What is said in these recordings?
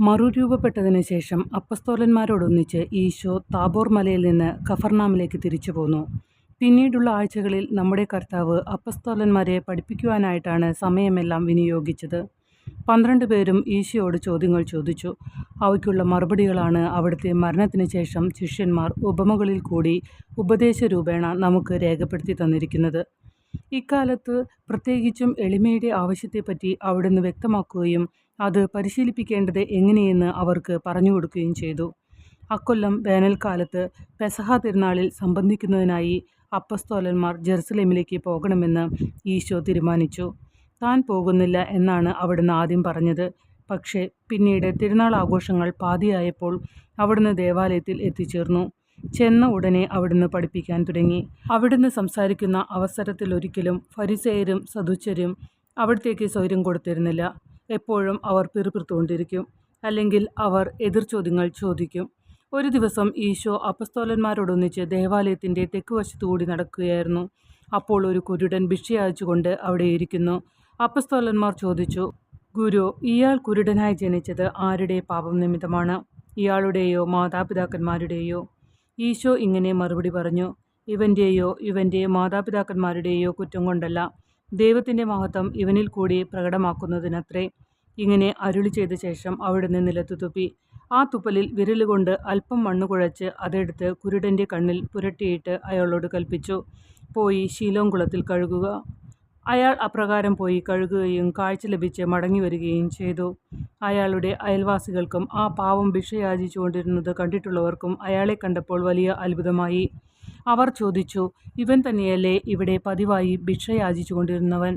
മറുരൂപപ്പെട്ടതിനു ശേഷം അപ്പസ്തോലന്മാരോടൊന്നിച്ച് ഈശോ താബോർ മലയിൽ നിന്ന് കഫർനാമിലേക്ക് തിരിച്ചു പോന്നു. പിന്നീടുള്ള ആഴ്ചകളിൽ നമ്മുടെ കർത്താവ് അപ്പസ്തോലന്മാരെ പഠിപ്പിക്കുവാനായിട്ടാണ് സമയമെല്ലാം വിനിയോഗിച്ചത്. 12 പേരും ഈശോയോട് ചോദ്യങ്ങൾ ചോദിച്ചു. അവയ്ക്കുള്ള മറുപടികളാണ് അവിടുത്തെ മരണത്തിന് ശേഷം ശിഷ്യന്മാർ ഉപമകളിൽ കൂടി ഉപദേശരൂപേണ നമുക്ക് രേഖപ്പെടുത്തി തന്നിരിക്കുന്നത്. ഇക്കാലത്ത് പ്രത്യേകിച്ചും എളിമയുടെ ആവശ്യത്തെപ്പറ്റി അവിടുന്ന് വ്യക്തമാക്കുകയും അത് പരിശീലിപ്പിക്കേണ്ടത് എങ്ങനെയെന്ന് അവർക്ക് പറഞ്ഞുകൊടുക്കുകയും ചെയ്തു. അക്കൊല്ലം വേനൽക്കാലത്ത് പെസഹ തിരുനാളിൽ സംബന്ധിക്കുന്നതിനായി അപ്പസ്തോലന്മാർ ജെറുസലേമിലേക്ക് പോകണമെന്ന് ഈശോ തീരുമാനിച്ചു. താൻ പോകുന്നില്ല എന്നാണ് അവിടുന്ന് ആദ്യം പറഞ്ഞത്. പക്ഷേ പിന്നീട് തിരുനാൾ ആഘോഷങ്ങൾ പാതിയായപ്പോൾ അവിടുന്ന് ദേവാലയത്തിൽ എത്തിച്ചേർന്നു. ചെന്ന ഉടനെ അവിടുന്ന് പഠിപ്പിക്കാൻ തുടങ്ങി. അവിടുന്ന് സംസാരിക്കുന്ന അവസരത്തിലൊരിക്കലും ഫരിസേയരും സദുച്ചരും അവിടത്തേക്ക് സ്വൈര്യം കൊടുത്തിരുന്നില്ല. എപ്പോഴും അവർ പിറുപിറുത്തുകൊണ്ടിരിക്കും, അല്ലെങ്കിൽ അവർ എതിർചോദ്യങ്ങൾ ചോദിക്കും. ഒരു ദിവസം ഈശോ അപ്പസ്തോലന്മാരോടൊന്നിച്ച് ദേവാലയത്തിൻ്റെ തെക്കുവശത്തുകൂടി നടക്കുകയായിരുന്നു. അപ്പോൾ ഒരു കുരുടൻ ഭിക്ഷയാചിച്ചുകൊണ്ട് അവിടെ ഇരിക്കുന്നു. അപ്പസ്തോലന്മാർ ചോദിച്ചു, ഗുരു, ഇയാൾ കുരുടനായി ജനിച്ചത് ആരുടെ പാപം നിമിത്തമാണ്? ഇയാളുടെയോ മാതാപിതാക്കന്മാരുടെയോ? ഈശോ ഇങ്ങനെ മറുപടി പറഞ്ഞു, ഇവൻ്റെയോ ഇവൻ്റെ മാതാപിതാക്കന്മാരുടെയോ കുറ്റം കൊണ്ടല്ല, ദൈവത്തിൻ്റെ മഹത്വം ഇവനിൽ കൂടി പ്രകടമാക്കുന്നതിനത്രേ. ഇങ്ങനെ അരുളി ചെയ്ത ശേഷം അവിടുന്ന് നിലത്തു തുപ്പി. ആ തുപ്പലിൽ വിരലുകൊണ്ട് അല്പം മണ്ണ് കുഴച്ച് അതെടുത്ത് കുരുടൻ്റെ കണ്ണിൽ പുരട്ടിയിട്ട് അയാളോട് കൽപ്പിച്ചു, പോയി ശീലോം കുളത്തിൽ കഴുകുക. അയാൾ അപ്രകാരം പോയി കഴുകുകയും കാഴ്ച ലഭിച്ച് മടങ്ങി വരികയും ചെയ്തു. അയാളുടെ അയൽവാസികൾക്കും ആ പാവം ഭിക്ഷയാചിച്ചു കൊണ്ടിരുന്നത് കണ്ടിട്ടുള്ളവർക്കും അയാളെ കണ്ടപ്പോൾ വലിയ അത്ഭുതമായി. അവർ ചോദിച്ചു, ഇവൻ തന്നെയല്ലേ ഇവിടെ പതിവായി ഭിക്ഷയാചിച്ചു കൊണ്ടിരുന്നവൻ?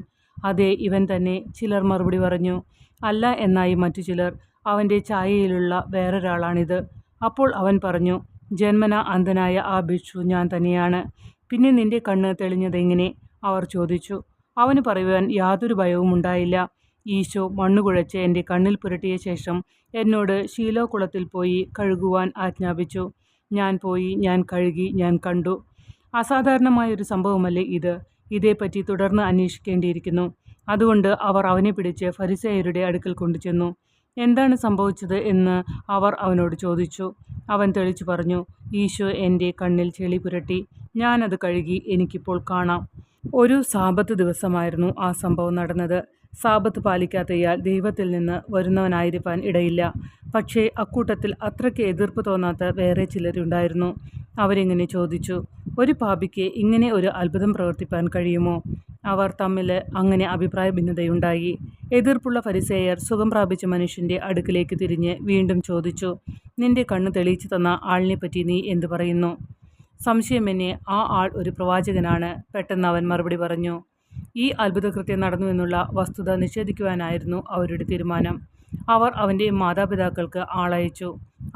അതെ, ഇവൻ തന്നെ. ചിലർ മറുപടി പറഞ്ഞു. അല്ല എന്നായി മറ്റു ചിലർ, അവൻ്റെ ഛായയിലുള്ള വേറൊരാളാണിത്. അപ്പോൾ അവൻ പറഞ്ഞു, ജന്മന അന്ധനായ ആ ഭിക്ഷു ഞാൻ തന്നെയാണ്. പിന്നെ നിന്റെ കണ്ണ് തെളിഞ്ഞതെങ്ങനെ? അവർ ചോദിച്ചു. അവന് പറയുവാൻ യാതൊരു ഭയവും ഉണ്ടായില്ല. ഈശോ മണ്ണുകുഴച്ച് എൻ്റെ കണ്ണിൽ പുരട്ടിയ ശേഷം എന്നോട് ശീലോ കുളത്തിൽ പോയി കഴുകുവാൻ ആജ്ഞാപിച്ചു. ഞാൻ പോയി, ഞാൻ കഴുകി, ഞാൻ കണ്ടു. അസാധാരണമായൊരു സംഭവമല്ലേ ഇത്? ഇതേപ്പറ്റി തുടർന്ന് അന്വേഷിക്കേണ്ടിയിരിക്കുന്നു. അതുകൊണ്ട് അവർ അവനെ പിടിച്ച് ഫരിസേയരുടെ അടുക്കൽ കൊണ്ടുചെന്നു. എന്താണ് സംഭവിച്ചത് എന്ന് അവർ അവനോട് ചോദിച്ചു. അവൻ തെളിച്ചു പറഞ്ഞു, ഈശോ എൻ്റെ കണ്ണിൽ ചെളി പുരട്ടി. ഞാനത് കഴുകി, എനിക്കിപ്പോൾ കാണാം. ഒരു സാബത്ത് ദിവസമായിരുന്നു ആ സംഭവം നടന്നത്. സാബത്ത് പാലിക്കാത്ത ഇയാൾ ദൈവത്തിൽ നിന്ന് വരുന്നവനായിരിക്കാൻ ഇടയില്ല. പക്ഷേ അക്കൂട്ടത്തിൽ അത്രയ്ക്ക് എതിർപ്പ് തോന്നാത്ത വേറെ ചിലരുണ്ടായിരുന്നു. അവരിങ്ങനെ ചോദിച്ചു, ഒരു പാപിക്ക് ഇങ്ങനെ ഒരു അത്ഭുതം പ്രവർത്തിപ്പാൻ കഴിയുമോ? അവർ തമ്മിൽ അങ്ങനെ അഭിപ്രായ ഭിന്നതയുണ്ടായി. എതിർപ്പുള്ള ഫരിസേയർ സുഖം പ്രാപിച്ച മനുഷ്യൻ്റെ അടുക്കിലേക്ക് തിരിഞ്ഞ് വീണ്ടും ചോദിച്ചു, നിന്റെ കണ്ണ് തെളിയിച്ചു തന്ന ആളിനെപ്പറ്റി നീ എന്തു പറയുന്നു? സംശയമെന്നെ, ആ ആൾ ഒരു പ്രവാചകനാണ്. പെട്ടെന്ന് അവൻ മറുപടി പറഞ്ഞു. ഈ അത്ഭുതകൃത്യം നടന്നു എന്നുള്ള വസ്തുത നിഷേധിക്കുവാനായിരുന്നു അവരുടെ തീരുമാനം. അവർ അവൻ്റെ മാതാപിതാക്കൾക്ക് ആളയച്ചു.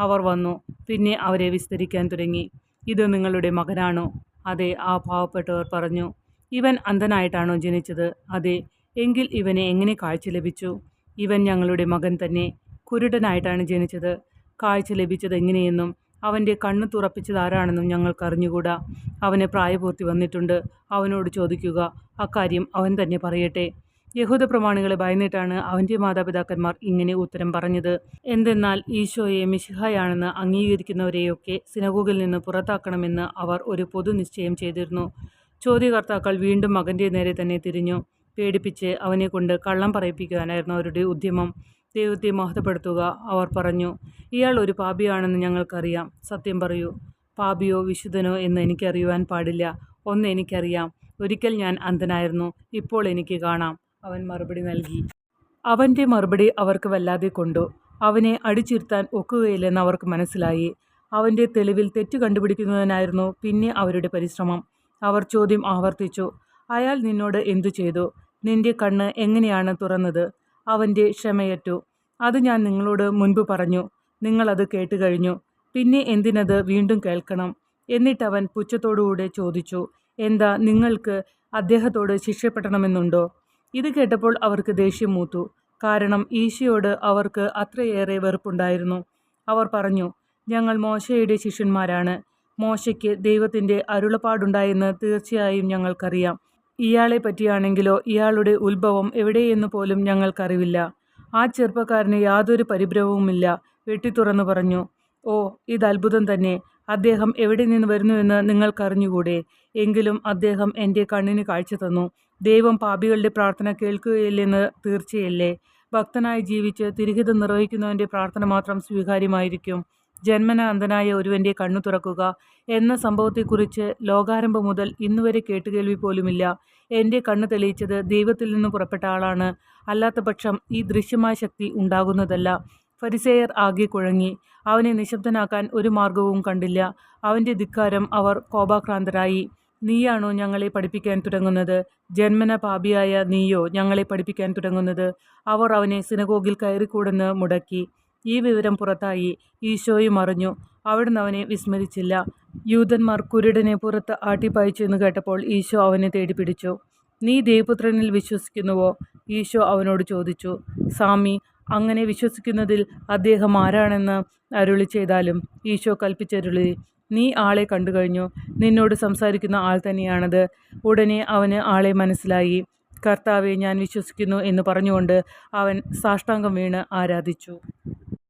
അവർ വന്നു. പിന്നെ അവരെ വിസ്തരിക്കാൻ തുടങ്ങി. ഇത് നിങ്ങളുടെ മകനാണോ? അതെ, ആ പാവപ്പെട്ടവർ പറഞ്ഞു. ഇവൻ അന്ധനായിട്ടാണോ ജനിച്ചത്? അതെ. എങ്കിൽ ഇവന് എങ്ങനെ കാഴ്ച ലഭിച്ചു? ഇവൻ ഞങ്ങളുടെ മകൻ തന്നെ. കുരുടനായിട്ടാണ് ജനിച്ചത്. കാഴ്ച ലഭിച്ചത് എങ്ങനെയെന്നും അവൻ്റെ കണ്ണ് തുറപ്പിച്ചതാരാണെന്നും ഞങ്ങൾക്കറിഞ്ഞുകൂടാ. അവന് പ്രായപൂർത്തി വന്നിട്ടുണ്ട്. അവനോട് ചോദിക്കുക, അക്കാര്യം അവൻ തന്നെ പറയട്ടെ. യഹൂദ പ്രമാണികളെ ഭയന്നിട്ടാണ് അവൻ്റെ മാതാപിതാക്കന്മാർ ഇങ്ങനെ ഉത്തരം പറഞ്ഞത്. എന്തെന്നാൽ ഈശോയെ മിശിഹായാണെന്ന് അംഗീകരിക്കുന്നവരെയൊക്കെ സിനഗോഗിൽ നിന്ന് പുറത്താക്കണമെന്ന് അവർ ഒരു പൊതു നിശ്ചയം ചെയ്തിരുന്നു. ചോദ്യകർത്താക്കൾ വീണ്ടും മകൻ്റെ നേരെ തന്നെ തിരിഞ്ഞു. പേടിപ്പിച്ച് അവനെക്കൊണ്ട് കള്ളം പറയിപ്പിക്കുവാനായിരുന്നു അവരുടെ ഉദ്യമം. ദൈവത്തെ മഹത്വപ്പെടുത്തുക, അവർ പറഞ്ഞു. ഇയാൾ ഒരു പാപിയാണെന്ന് ഞങ്ങൾക്കറിയാം. സത്യം പറയൂ. പാപിയോ വിശുദ്ധനോ എന്ന് എനിക്കറിയുവാൻ പാടില്ല. ഒന്ന് എനിക്കറിയാം, ഒരിക്കൽ ഞാൻ അന്ധനായിരുന്നു, ഇപ്പോൾ എനിക്ക് കാണാം. അവൻ മറുപടി നൽകി. അവൻ്റെ മറുപടി അവർക്ക് വല്ലാതെ കൊണ്ടു. അവനെ അടിച്ചിരുത്താൻ ഒക്കുകയില്ലെന്ന് അവർക്ക് മനസ്സിലായി. അവൻ്റെ തെളിവിൽ തെറ്റ് കണ്ടുപിടിക്കുന്നതിനായിരുന്നു പിന്നെ അവരുടെ പരിശ്രമം. അവർ ചോദ്യം ആവർത്തിച്ചു, അയാൾ നിന്നോട് എന്തു ചെയ്തു? നിന്റെ കണ്ണ് എങ്ങനെയാണ് തുറന്നത്? അവൻ്റെ ക്ഷമയറ്റു. അത് ഞാൻ നിങ്ങളോട് മുൻപ് പറഞ്ഞു. നിങ്ങളത് കേട്ടുകഴിഞ്ഞു. പിന്നെ എന്തിനത് വീണ്ടും കേൾക്കണം? എന്നിട്ടവൻ പുച്ഛത്തോടുകൂടെ ചോദിച്ചു, എന്താ നിങ്ങൾക്ക് അദ്ദേഹത്തോട് ശിക്ഷപ്പെടണമെന്നുണ്ടോ? ഇത് കേട്ടപ്പോൾ അവർക്ക് ദേഷ്യം മൂത്തു. കാരണം ഈശോയോട് അവർക്ക് അത്രയേറെ വെറുപ്പുണ്ടായിരുന്നു. അവർ പറഞ്ഞു, ഞങ്ങൾ മോശയുടെ ശിഷ്യന്മാരാണ്. മോശയ്ക്ക് ദൈവത്തിൻ്റെ അരുളപ്പാടുണ്ടായെന്ന് തീർച്ചയായും ഞങ്ങൾക്കറിയാം. ഇയാളെ പറ്റിയാണെങ്കിലോ ഇയാളുടെ ഉത്ഭവം എവിടെയെന്ന് പോലും ഞങ്ങൾക്കറിവില്ല. ആ ചെറുപ്പക്കാരന് യാതൊരു പരിഭ്രമവുമില്ല. വെട്ടിത്തുറന്നു പറഞ്ഞു, "ഓ, ഇത് അത്ഭുതം തന്നെ. അദ്ദേഹം എവിടെ നിന്ന് വരുന്നുവെന്ന് നിങ്ങൾക്കറിഞ്ഞുകൂടെ? എങ്കിലും അദ്ദേഹം എൻ്റെ കണ്ണിന് കാഴ്ച തന്നു. ദൈവം പാപികളുടെ പ്രാർത്ഥന കേൾക്കുകയില്ലെന്ന് തീർച്ചയല്ലേ? ഭക്തനായി ജീവിച്ച് തിരുഹിതം നിർവഹിക്കുന്നവൻ്റെ പ്രാർത്ഥന മാത്രം സ്വീകാര്യമായിരിക്കും. ജന്മനാ അന്ധനായ ഒരുവൻ്റെ കണ്ണു തുറക്കുക എന്ന സംഭവത്തെക്കുറിച്ച് ലോകാരംഭം മുതൽ ഇന്നുവരെ കേട്ടുകേൾവി പോലുമില്ല. എൻ്റെ കണ്ണ് തെളിയിച്ചത് ദൈവത്തിൽ നിന്ന് പുറപ്പെട്ട ആളാണ്. അല്ലാത്തപക്ഷം ഈ ദൃശ്യമായ ശക്തി ഉണ്ടാകുന്നതല്ല." ഫരിസേയർ ആകെ കുഴങ്ങി. അവനെ നിശബ്ദനാക്കാൻ ഒരു മാർഗവും കണ്ടില്ല. അവൻ്റെ ധിക്കാരം അവർ കോപാക്രാന്തരായി. "നീയാണോ ഞങ്ങളെ പഠിപ്പിക്കാൻ തുടങ്ങുന്നത്? ജന്മന പാപിയായ നീയോ ഞങ്ങളെ പഠിപ്പിക്കാൻ തുടങ്ങുന്നത്?" അവർ അവനെ സിനഗോഗിൽ കയറിക്കൂടെന്ന് മുടക്കി. ഈ വിവരം പുറത്തായി. ഈശോയും അറിഞ്ഞു. അവിടുന്ന് അവനെ വിസ്മരിച്ചില്ല. യൂദന്മാർ കുരുടനെ പുറത്ത് ആട്ടിപ്പായിച്ചു എന്ന് കേട്ടപ്പോൾ ഈശോ അവനെ തേടിപ്പിടിച്ചു. "നീ ദൈവപുത്രനിൽ വിശ്വസിക്കുന്നുവോ?" ഈശോ അവനോട് ചോദിച്ചു. "സ്വാമി, അങ്ങനെ വിശ്വസിക്കുന്നതിൽ അദ്ദേഹം ആരാണെന്ന് അരുളി ചെയ്താലും." ഈശോ കൽപ്പിച്ചരുളി, "നീ ആളെ കണ്ടുകഴിഞ്ഞു. നിന്നോട് സംസാരിക്കുന്ന ആൾ തന്നെയാണത്." ഉടനെ അവന് ആളെ മനസ്സിലായി. "കർത്താവെ, ഞാൻ വിശ്വസിക്കുന്നു" എന്ന് പറഞ്ഞുകൊണ്ട് അവൻ സാഷ്ടാംഗം വീണ് ആരാധിച്ചു.